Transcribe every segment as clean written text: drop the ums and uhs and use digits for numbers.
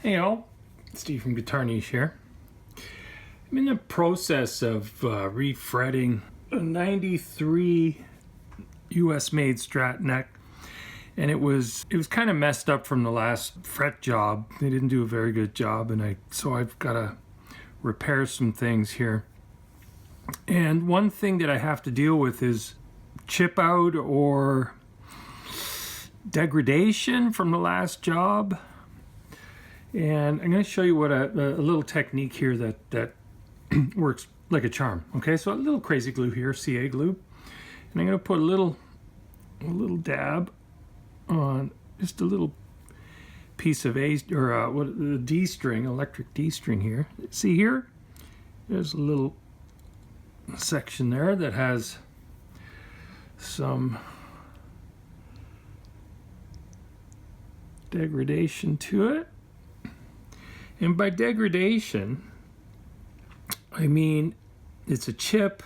Hey all, Steve from GuitarNiche here. I'm in the process of refretting a 93 US made Strat neck, and it was kind of messed up from the last fret job. They didn't do a very good job, and so I've got to repair some things here. And one thing that I have to deal with is chip out or degradation from the last job. And I'm going to show you what a little technique here that works like a charm. Okay, so a little crazy glue here, CA glue, and I'm going to put a little dab on just a little piece of D string, electric D string here. See here, there's a little section there that has some degradation to it. And by degradation, I mean it's a chip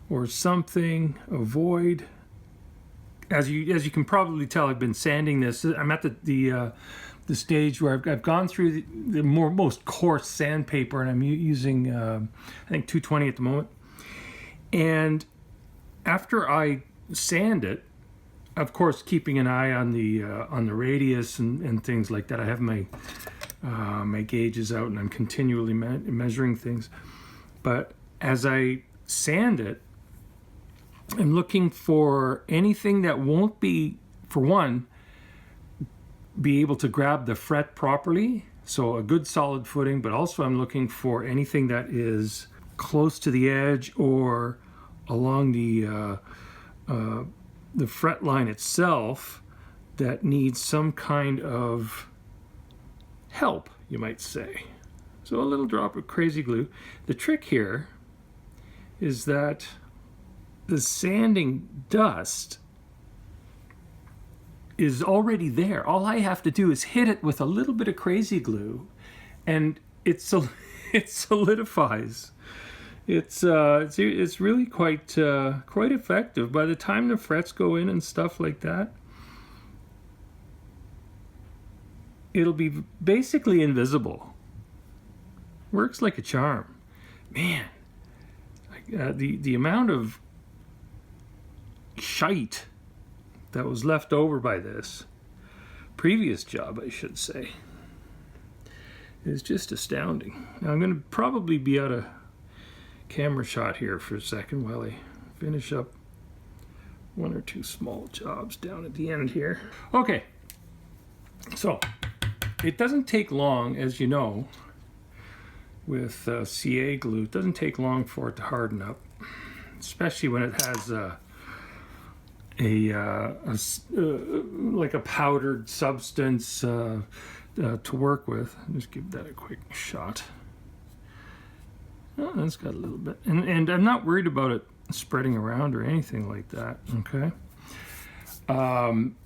or something, a void. As you can probably tell, I've been sanding this. I'm at the stage where I've gone through the most coarse sandpaper, and I'm using I think 220 at the moment. And after I sand it, of course, keeping an eye on the radius and things like that. I have my gauges out, and I'm continually measuring things. But as I sand it, I'm looking for anything that won't be, for one, be able to grab the fret properly, so a good solid footing, but also I'm looking for anything that is close to the edge or along the fret line itself that needs some kind of help, you might say. So a little drop of crazy glue. The trick here is that the sanding dust is already there. All I have to do is hit it with a little bit of crazy glue, and it solidifies. It's really quite effective. By the time the frets go in and stuff like that, it'll be basically invisible. Works like a charm. Man, the amount of shite that was left over by this previous job, I should say, is just astounding. Now I'm going to probably be out of camera shot here for a second while I finish up one or two small jobs down at the end here. Okay, so it doesn't take long, as you know, with CA glue. It doesn't take long for it to harden up, especially when it has like a powdered substance to work with. Just give that a quick shot. Oh, that's got a little bit, and I'm not worried about it spreading around or anything like that. Okay.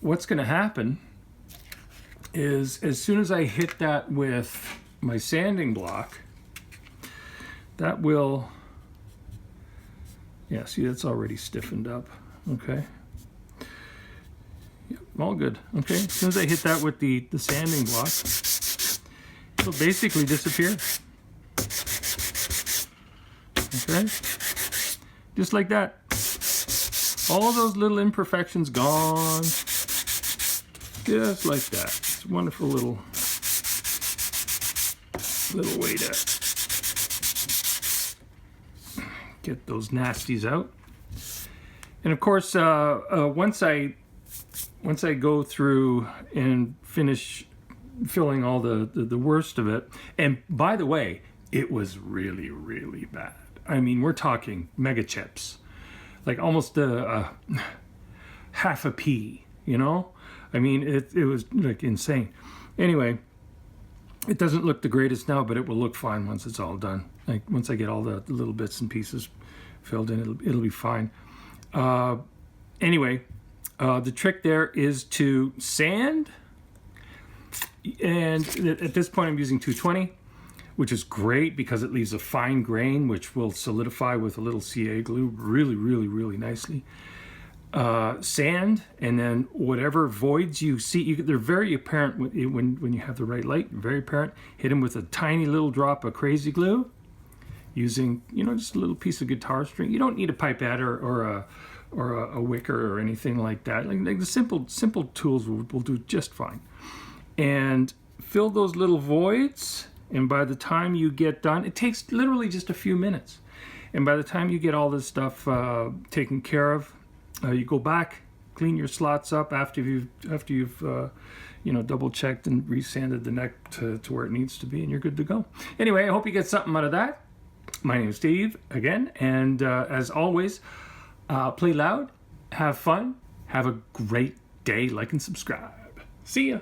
What's going to happen is, as soon as I hit that with my sanding block, that will, yeah, see, that's already stiffened up. Okay. Yep, all good. Okay, as soon as I hit that with the sanding block, it'll basically disappear. Okay, just like that. All of those little imperfections gone, just like that. It's a wonderful little way to get those nasties out. And of course, once I go through and finish filling all the worst of it, and by the way, it was really, really bad. I mean, we're talking mega chips, like almost half a pea, you know? I mean, it was like insane. Anyway, it doesn't look the greatest now, but it will look fine once it's all done. Like once I get all the little bits and pieces filled in, it'll be fine. Anyway, the trick there is to sand, and at this point I'm using 220. Which is great because it leaves a fine grain which will solidify with a little CA glue really, really, really nicely. sand, and then whatever voids you see, they're very apparent when you have the right light, very apparent. Hit them with a tiny little drop of crazy glue using, you know, just a little piece of guitar string. You don't need a pipette or a wicker or anything like that. Like the simple tools will do just fine. And fill those little voids, and by the time you get done, it takes literally just a few minutes. And by the time you get all this stuff taken care of, you go back, clean your slots up after you've you know, double checked and resanded the neck to where it needs to be, and you're good to go. Anyway, I hope you get something out of that. My name is Steve again, and as always, play loud, have fun, have a great day, like and subscribe. See ya.